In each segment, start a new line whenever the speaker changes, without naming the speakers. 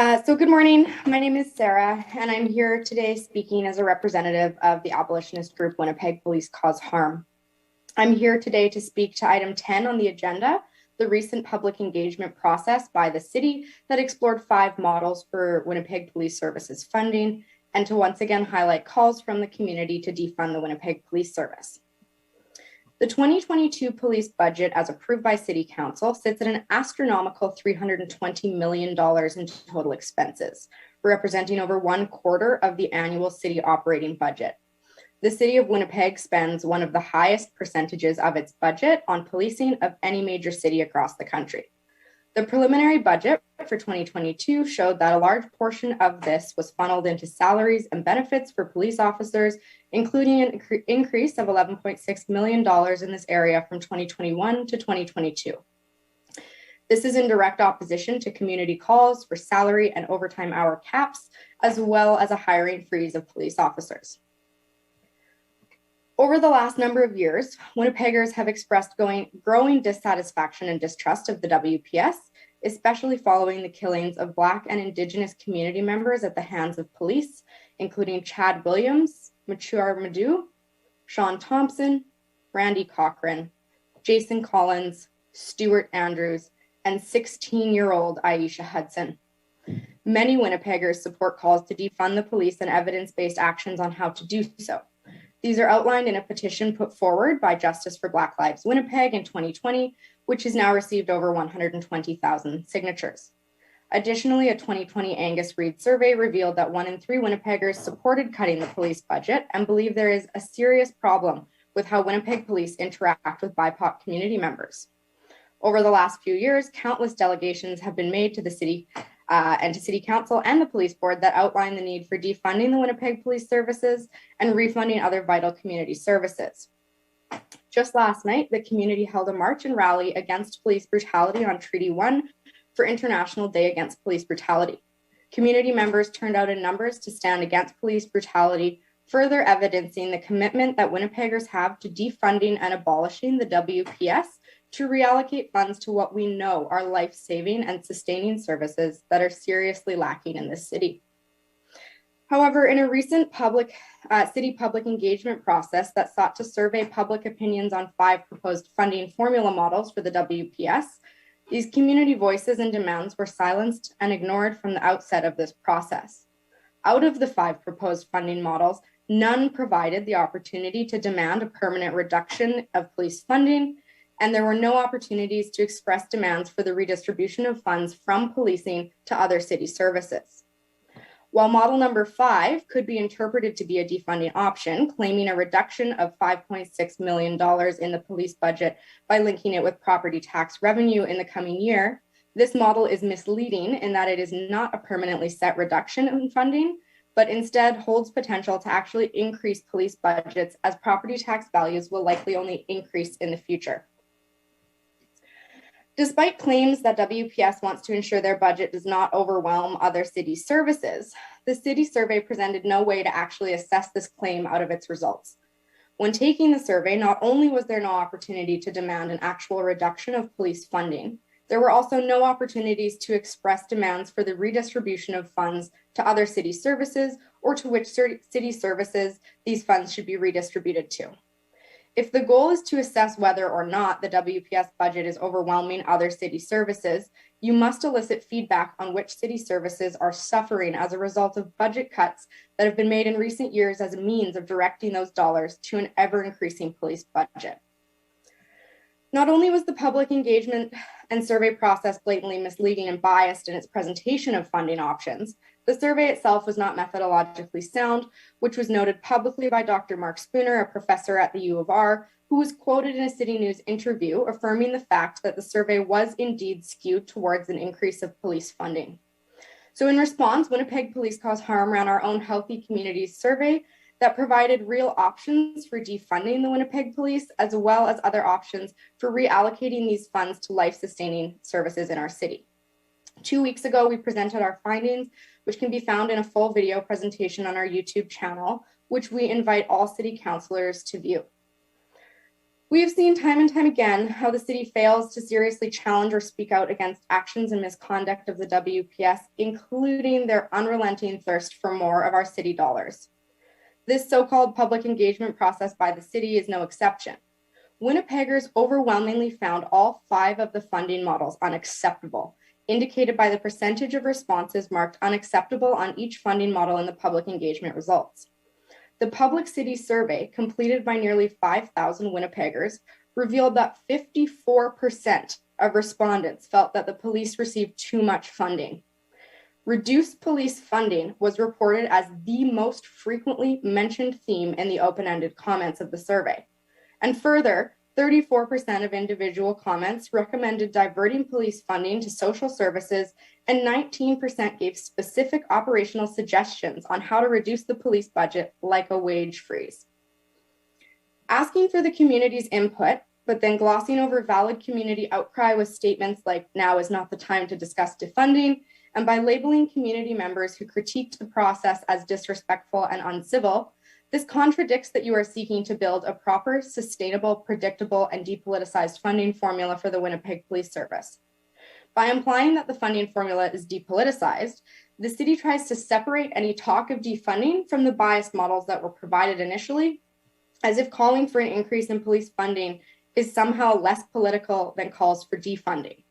Good morning. My name is Cerah, and I'm here today speaking as a representative of the abolitionist group Winnipeg Police Cause Harm. I'm here today to speak to item 10 on the agenda, the recent public engagement process by the city that explored 5 models for Winnipeg Police Services funding, and to once again highlight calls from the community to defund the Winnipeg Police Service. The 2022 police budget, as approved by City Council, sits at an astronomical $320 million in total expenses, representing over 1/4 of the annual city operating budget. The City of Winnipeg spends one of the highest percentages of its budget on policing of any major city across the country. The preliminary budget for 2022 showed that a large portion of this was funneled into salaries and benefits for police officers, including an increase of $11.6 million in this area from 2021 to 2022. This is in direct opposition to community calls for salary and overtime hour caps, as well as a hiring freeze of police officers. Over the last number of years, Winnipeggers have expressed growing dissatisfaction and distrust of the WPS, especially following the killings of Black and Indigenous community members at the hands of police, including Chad Williams, Machuar Madu, Sean Thompson, Randy Cochran, Jason Collins, Stuart Andrews, and 16-year-old Aisha Hudson. Many Winnipeggers support calls to defund the police and evidence-based actions on how to do so. These are outlined in a petition put forward by Justice for Black Lives Winnipeg in 2020, which has now received over 120,000 signatures. Additionally, a 2020 Angus Reid survey revealed that 1 in 3 Winnipeggers supported cutting the police budget and believe there is a serious problem with how Winnipeg police interact with BIPOC community members. Over the last few years, countless delegations have been made to the city and to City Council and the Police Board that outline the need for defunding the Winnipeg Police Services and refunding other vital community services. Just last night, the community held a march and rally against police brutality on Treaty 1 for International Day Against Police Brutality. Community members turned out in numbers to stand against police brutality, further evidencing the commitment that Winnipeggers have to defunding and abolishing the WPS to reallocate funds to what we know are life-saving and sustaining services that are seriously lacking in this city. However, in a recent city public engagement process that sought to survey public opinions on 5 proposed funding formula models for the WPS, these community voices and demands were silenced and ignored from the outset of this process. Out of the 5 proposed funding models, none provided the opportunity to demand a permanent reduction of police funding, and there were no opportunities to express demands for the redistribution of funds from policing to other city services. While model number 5 could be interpreted to be a defunding option, claiming a reduction of $5.6 million in the police budget by linking it with property tax revenue in the coming year, this model is misleading in that it is not a permanently set reduction in funding, but instead holds potential to actually increase police budgets as property tax values will likely only increase in the future. Despite claims that WPS wants to ensure their budget does not overwhelm other city services, the city survey presented no way to actually assess this claim out of its results. When taking the survey, not only was there no opportunity to demand an actual reduction of police funding, there were also no opportunities to express demands for the redistribution of funds to other city services or to which city services these funds should be redistributed to. If the goal is to assess whether or not the WPS budget is overwhelming other city services, you must elicit feedback on which city services are suffering as a result of budget cuts that have been made in recent years as a means of directing those dollars to an ever-increasing police budget. Not only was the public engagement and survey process blatantly misleading and biased in its presentation of funding options, the survey itself was not methodologically sound, which was noted publicly by Dr. Mark Spooner, a professor at the U of R, who was quoted in a City News interview affirming the fact that the survey was indeed skewed towards an increase of police funding. So in response, Winnipeg Police Cause Harm ran our own Healthy Communities survey that provided real options for defunding the Winnipeg Police, as well as other options for reallocating these funds to life-sustaining services in our city. 2 weeks ago, we presented our findings, which can be found in a full video presentation on our YouTube channel, which we invite all city councillors to view. We have seen time and time again how the city fails to seriously challenge or speak out against actions and misconduct of the WPS, including their unrelenting thirst for more of our city dollars. This so-called public engagement process by the city is no exception. Winnipeggers overwhelmingly found all 5 of the funding models unacceptable, indicated by the percentage of responses marked unacceptable on each funding model in the public engagement results. The public city survey, completed by nearly 5,000 Winnipeggers, revealed that 54% of respondents felt that the police received too much funding. Reduced police funding was reported as the most frequently mentioned theme in the open-ended comments of the survey. And further, 34% of individual comments recommended diverting police funding to social services, and 19% gave specific operational suggestions on how to reduce the police budget, like a wage freeze. Asking for the community's input, but then glossing over valid community outcry with statements like, "Now is not the time to discuss defunding," and by labeling community members who critiqued the process as disrespectful and uncivil, this contradicts that you are seeking to build a proper, sustainable, predictable, and depoliticized funding formula for the Winnipeg Police Service. By implying that the funding formula is depoliticized, the city tries to separate any talk of defunding from the biased models that were provided initially, as if calling for an increase in police funding is somehow less political than calls for defunding.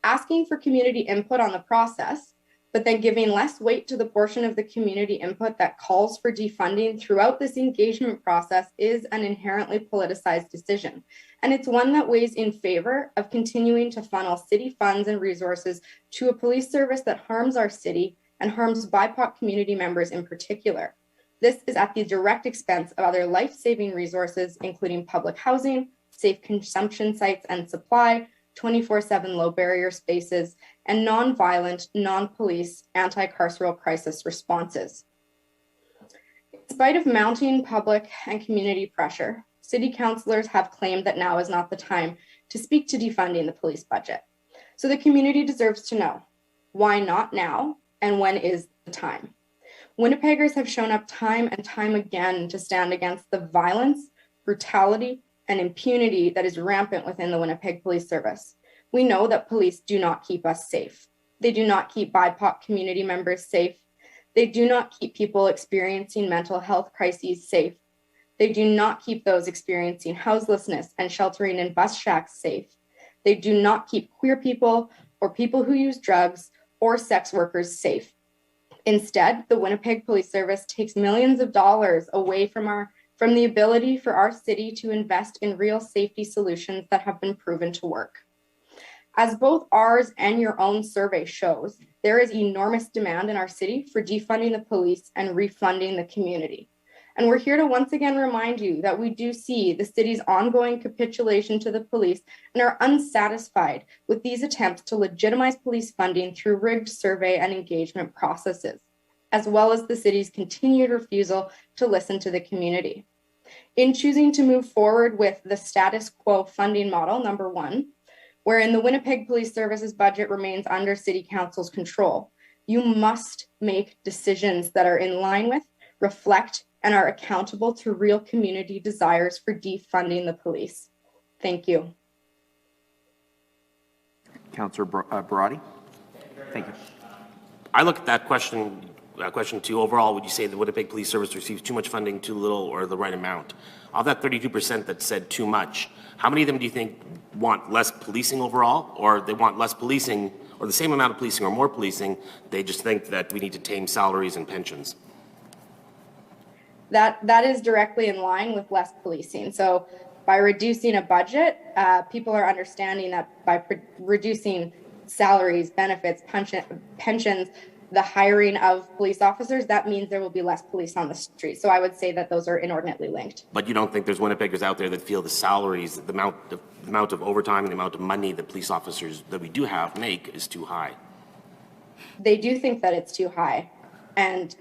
Asking for community input on the process, but then giving less weight to the portion of the community input that calls for defunding throughout this engagement process is an inherently politicized decision. And it's one that weighs in favor of continuing to funnel city funds and resources to a police service that harms our city and harms BIPOC community members in particular. This is at the direct expense of other life-saving resources, including public housing, safe consumption sites and supply, 24/7 low barrier spaces, and non-violent, non-police, anti-carceral crisis responses. In spite of mounting public and community pressure, city councillors have claimed that now is not the time to speak to defunding the police budget. So the community deserves to know, why not now, and when is the time? Winnipeggers have shown up time and time again to stand against the violence, brutality, and impunity that is rampant within the Winnipeg Police Service. We know that police do not keep us safe. They do not keep BIPOC community members safe. They do not keep people experiencing mental health crises safe. They do not keep those experiencing houselessness and sheltering in bus shacks safe. They do not keep queer people or people who use drugs or sex workers safe. Instead, the Winnipeg Police Service takes millions of dollars away from the ability for our city to invest in real safety solutions that have been proven to work. As both ours and your own survey shows, there is enormous demand in our city for defunding the police and refunding the community. And we're here to once again remind you that we do see the city's ongoing capitulation to the police and are unsatisfied with these attempts to legitimize police funding through rigged survey and engagement processes, as well as the city's continued refusal to listen to the community. In choosing to move forward with the status quo funding model, number 1, wherein the Winnipeg Police Service's budget remains under City Council's control, you must make decisions that are in line with, reflect, and are accountable to real community desires for defunding the police. Thank you.
Councillor Barati. Thank you.
I look at that question too. Overall, would you say the Winnipeg Police Service receives too much funding, too little, or the right amount? Of that 32% that said too much, how many of them do you think want less policing overall, or they want less policing, or the same amount of policing or more policing, they just think that we need to tame salaries and pensions?
That is directly in line with less policing. So by reducing a budget, people are understanding that by reducing salaries, benefits, pensions, the hiring of police officers, that means there will be less police on the street. So I would say that those are inordinately linked.
But you don't think there's Winnipeggers out there that feel the salaries, the amount of overtime and the amount of money that police officers that we do have make is too high?
They do think that it's too high. And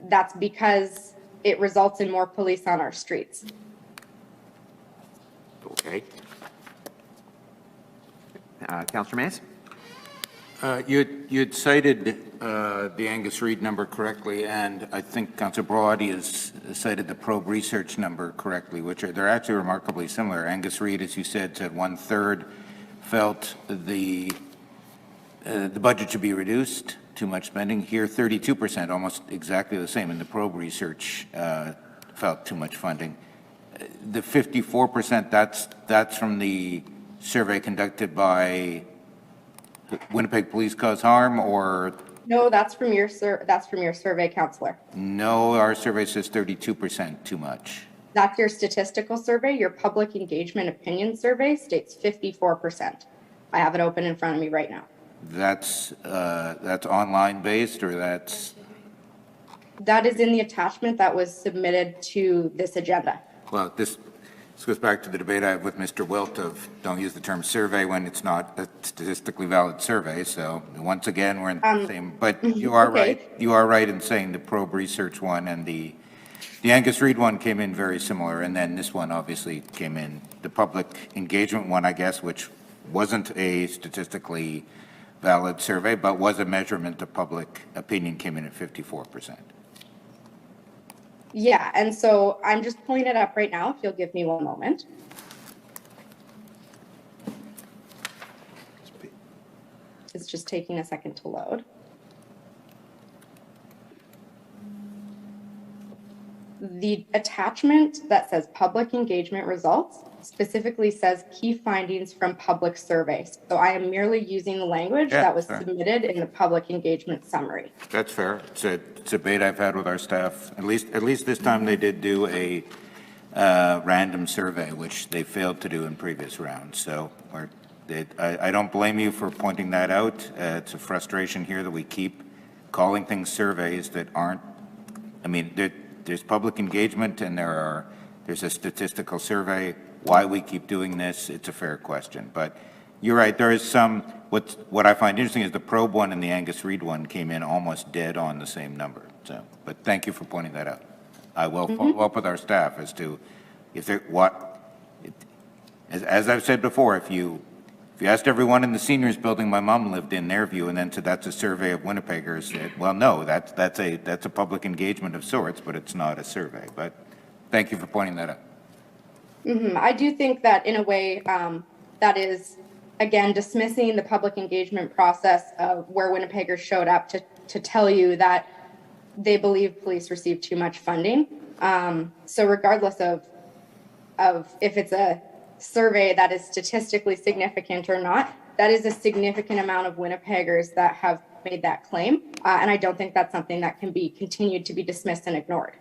that's because it results in more police on our streets.
Okay.
Councillor Mays.
You'd cited the Angus Reid number correctly, and I think Councillor Brody has cited the probe research number correctly, which they're actually remarkably similar. Angus Reid, as you said 1/3 felt the budget should be reduced, too much spending. Here, 32%, almost exactly the same. And the probe research felt too much funding. The 54%, that's from the survey conducted by Winnipeg Police Cause Harm, or?
No, that's from your survey, Councillor.
No, our survey says 32% too much.
That's your statistical survey. Your public engagement opinion survey states 54%. I have it open in front of me right now.
That's online based, or that's?
That is in the attachment that was submitted to this agenda.
Well, this goes back to the debate I have with Mr. Wilt of don't use the term survey when it's not a statistically valid survey. So once again, we're in the same, but you are
okay.
right. You are right in saying the probe research one and the Angus Reid one came in very similar. And then this one obviously came in, the public engagement one, I guess, which wasn't a statistically valid survey, but was a measurement of public opinion, came in at 54%.
Yeah, and so I'm just pulling it up right now, if you'll give me one moment. It's just taking a second to load. The attachment that says public engagement results specifically says key findings from public surveys. So I am merely using the language that was submitted in the public engagement summary.
That's fair. It's a debate I've had with our staff. At least this time they did do a random survey, which they failed to do in previous rounds. So I don't blame you for pointing that out. It's a frustration here that we keep calling things surveys that aren't. I mean, there's public engagement and there's a statistical survey. Why we keep doing this, it's a fair question. But you're right, there is some, what I find interesting is the probe one and the Angus Reid one came in almost dead on the same number. So, but thank you for pointing that out. I will follow up with our staff as to if there, as I've said before, if you asked everyone in the seniors building my mom lived in, their view, and then said that's a survey of Winnipeggers, well, no, that's a public engagement of sorts, but it's not a survey. But thank you for pointing that out.
I do think that in a way that is, again, dismissing the public engagement process of where Winnipeggers showed up to tell you that they believe police received too much funding. So regardless of if it's a survey that is statistically significant or not, that is a significant amount of Winnipeggers that have made that claim. And I don't think that's something that can be continued to be dismissed and ignored.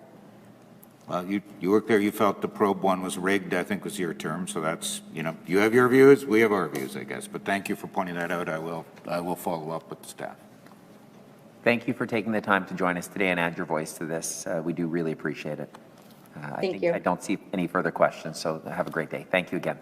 Well, you worked there, you felt the probe one was rigged, I think was your term. So that's, you have your views, we have our views, I guess. But thank you for pointing that out. I will follow up with the staff.
Thank you for taking the time to join us today and add your voice to this. We do really appreciate it.
Thank you.
I don't see any further questions, so have a great day. Thank you again.